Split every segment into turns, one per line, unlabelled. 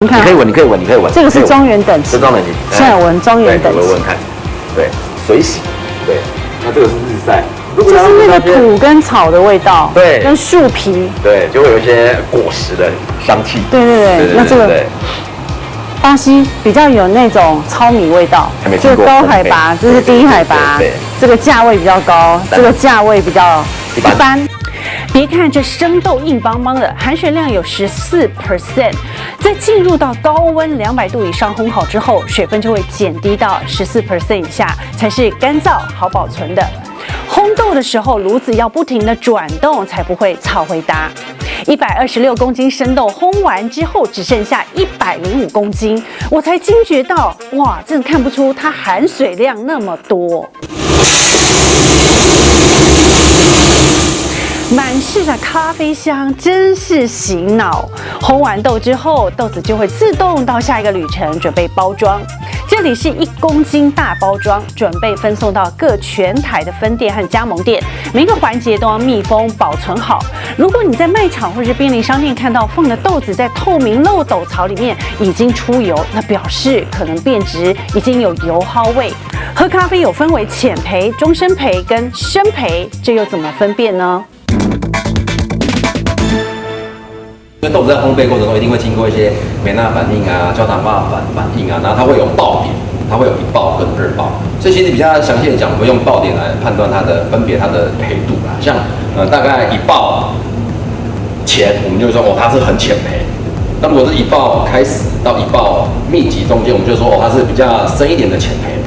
你看，
你可以闻。
这个是庄园等级，
是庄园等级。
现在闻庄园等级，
闻看，对，水洗，对，那这个是日晒，
就是那个土跟草的味道，
对，
跟树皮，
对，就会有一些果实的香气。
对，那这个巴西比较有那种糙米味道，这个高海拔，这是低海拔，这个价位比较高，这个价位比较一般。别看这生豆硬邦邦的，含水量有14%，在进入到高温200度以上烘烤之后，水分就会减低到14%以下，才是干燥好保存的。烘豆的时候，炉子要不停的转动，才不会草回答。126公斤生豆烘完之后，只剩下105公斤，我才惊觉到，哇，真的看不出它含水量那么多。满室的咖啡香真是醒脑。烘完豆之后，豆子就会自动到下一个旅程，准备包装。这里是1公斤大包装，准备分送到各全台的分店和加盟店，每个环节都要密封保存好。如果你在卖场或是便利商店看到放的豆子在透明漏斗槽里面已经出油，那表示可能变质，已经有油耗味。喝咖啡有分为浅焙、中深焙跟深焙，这又怎么分辨呢？
因为豆子在烘焙过程中一定会经过一些美纳反应啊、焦糖化反应啊，然后它会有爆点，它会有1爆跟2爆，所以其实比较详细的讲，我们用爆点来判断它的分别它的焙度啦。像大概1爆前，我们就说它是很浅焙；那如果是1爆开始到1爆密集中间，我们就说它是比较深一点的浅焙。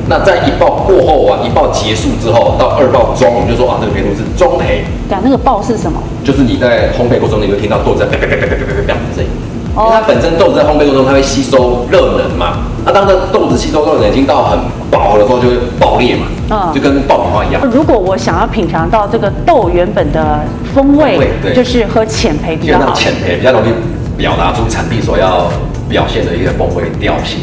那在1爆过后啊，1爆结束之后到2爆中，我们就说这个焙度是中焙。
那个爆是什么？
就是你在烘焙过程中，你会听到豆子在啪啪啪啪啪啪啪的声音。因为它本身豆子在烘焙过程中，它会吸收热能嘛。那当这豆子吸收热能已经到很饱的时候，就会爆裂嘛。就跟爆米花一样。
如果我想要品尝到这个豆原本的风味，就是喝浅焙比较好。
浅焙比较容易表达出产地所要表现的一个风味调性。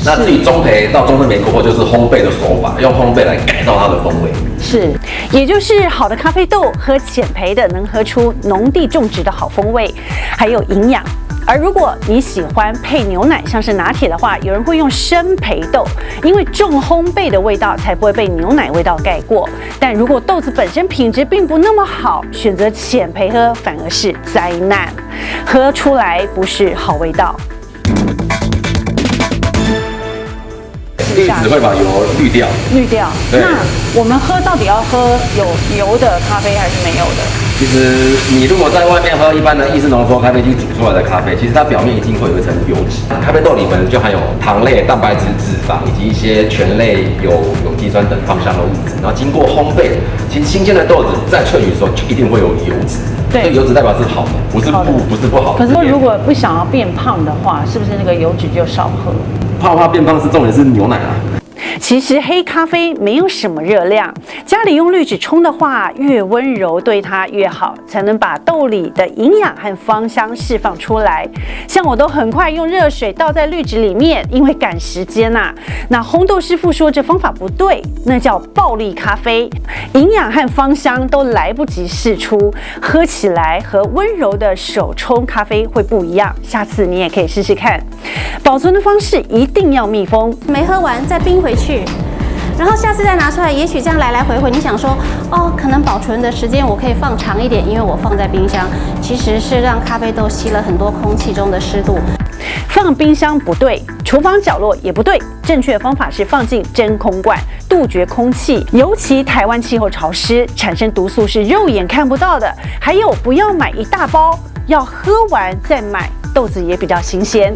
那至于中焙到中深焙过后，就是烘焙的手法，用烘焙来改造它的风味。
是，也就是好的咖啡豆喝浅焙的，能喝出农地种植的好风味，还有营养。而如果你喜欢配牛奶，像是拿铁的话，有人会用深焙豆，因为重烘焙的味道才不会被牛奶味道盖过。但如果豆子本身品质并不那么好，选择浅焙喝反而是灾难，喝出来不是好味道。
滤纸会把油滤掉。
那我们喝到底要喝有油的咖啡还是没有的？
其实你如果在外面喝一般的意式浓缩咖啡机煮出来的咖啡，其实它表面一定会有一层油脂。咖啡豆里面就含有糖类、蛋白质、脂肪以及一些醛类、有机酸等芳香的物质。然后经过烘焙，其实新鲜的豆子在萃取的时候就一定会有油脂。所以油脂代表是好的，不是不好的。
可是如果不想要变胖的话，是不是那个油脂就少喝？
怕变胖是重点是牛奶啊。
其实黑咖啡没有什么热量，家里用滤纸冲的话，越温柔对它越好，才能把豆里的营养和芳香释放出来。像我都很快用热水倒在滤纸里面，因为赶时间呐。那烘豆师傅说这方法不对，那叫暴力咖啡，营养和芳香都来不及释出，喝起来和温柔的手冲咖啡会不一样。下次你也可以试试看。保存的方式一定要密封，
没喝完再冰回去，然后下次再拿出来，也许这样来来回回，你想说可能保存的时间我可以放长一点，因为我放在冰箱，其实是让咖啡豆吸了很多空气中的湿度。
放冰箱不对，厨房角落也不对，正确的方法是放进真空罐，杜绝空气。尤其台湾气候潮湿，产生毒素是肉眼看不到的。还有，不要买一大包，要喝完再买，豆子也比较新鲜。